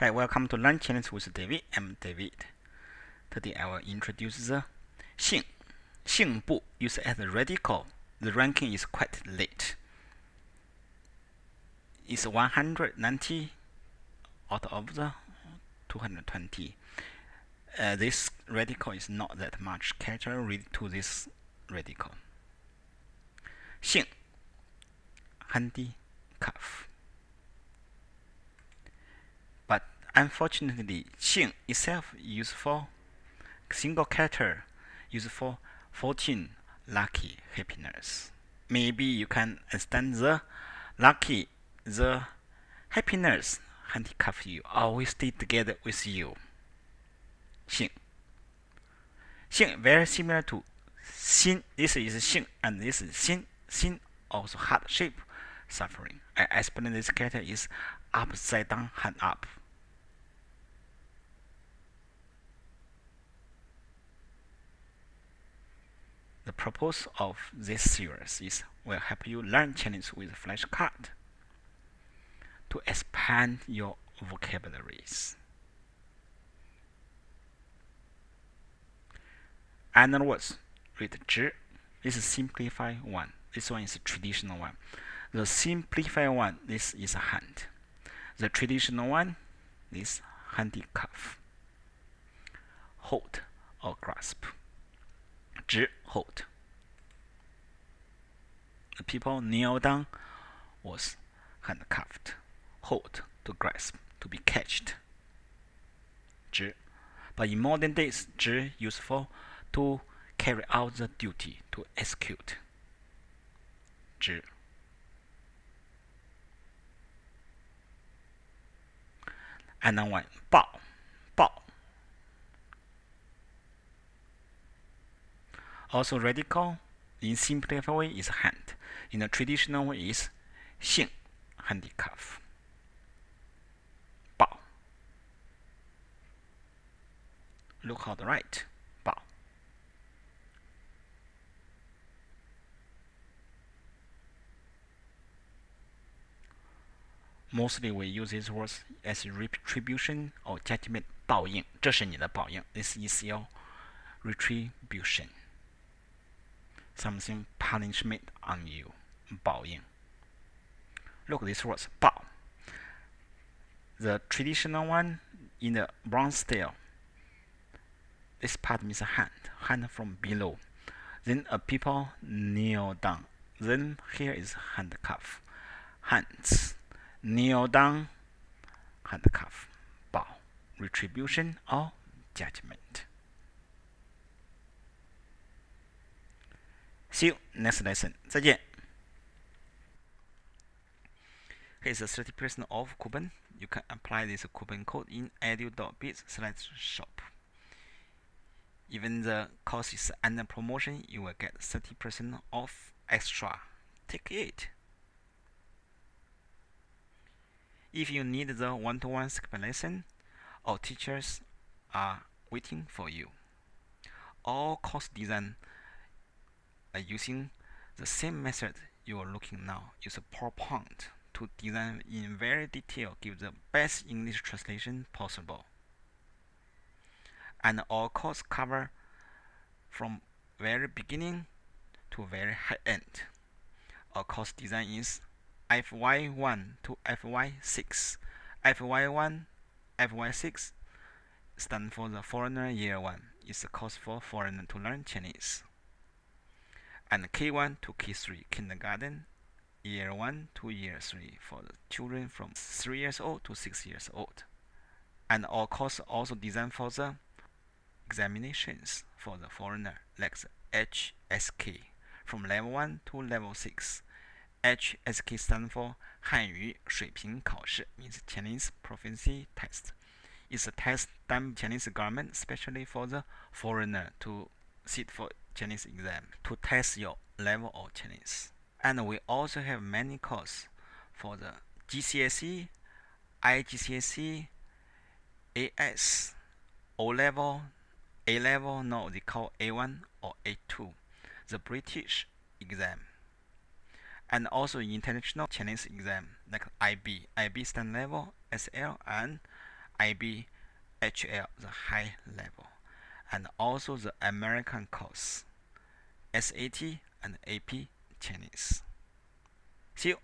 Hi, welcome to Learn Chinese with David. I'm David. Today I will introduce the 姓. 姓部 used as a radical. The ranking is quite late. It's 190 out of the 220. This radical is not that much character related to this radical. 姓 handcuff. But unfortunately, 姓 itself used for single character, used for 14 lucky happiness. Maybe you can understand the lucky, the happiness handcuff you, always stay together with you. 姓 very similar to 心. This is 姓 and this is 心. 心 also hardship, suffering. I explain this character is upside down, hand up. The purpose of this series is will help you learn Chinese with flashcard to expand your vocabularies. Another words, read 直. This is simplified one. This one is a traditional one. The simplified one, this is a hand. The traditional one, this handcuff. Hold or grasp. 直 hold. The people kneel down was handcuffed. Hold to grasp, to be catched. 直. But in modern days, 直 used for to carry out the duty, to execute. 直. Another one, 抱. 抱. Also radical in simplified way is hand. In the traditional way is 姓 handcuff. 抱. Look on the right. 抱. Mostly we use these words as retribution or judgment. 报应，这是你的报应。This is your retribution. Something punishment on you. 报应. Look at these words. 报. The traditional one in the bronze style. This part means hand. Hand from below. Then a people kneel down. Then here is handcuff. Hands. Kneel down. Handcuff. 报. Retribution or judgment. See you next lesson. 再见. Here's a 30% off coupon. You can apply this coupon code in edu.biz/shop. Even the course is under promotion, you will get 30% off extra. Take it. If you need the one-to-one Skype lesson, our teachers are waiting for you. All course design are using the same method you are looking now. Use a PowerPoint to design in very detail, give the best English translation possible. And all course cover from very beginning to very high end. Our course design is FY1 to FY6. FY1, FY6 stand for the Foreigner Year 1. It's a course for foreigner to learn Chinese. And K1 to K3, kindergarten, year 1 to year 3 for the children from 3 years old to 6 years old. And our course also designed for the examinations for the foreigner, like the HSK, from level 1 to level 6. HSK stands for 汉语水平考试, means Chinese Proficiency Test. It's a test done by Chinese government, especially for the foreigner to sit for Chinese exam, to test your level of Chinese. And we also have many courses for the GCSE, IGCSE, AS, O-level, A-level, no, they call A1 or A2, the British exam. And also international Chinese exam, like IB. IB stand level, SL, and IB, HL, the high level, and also the American course, SAT and AP Chinese. See you.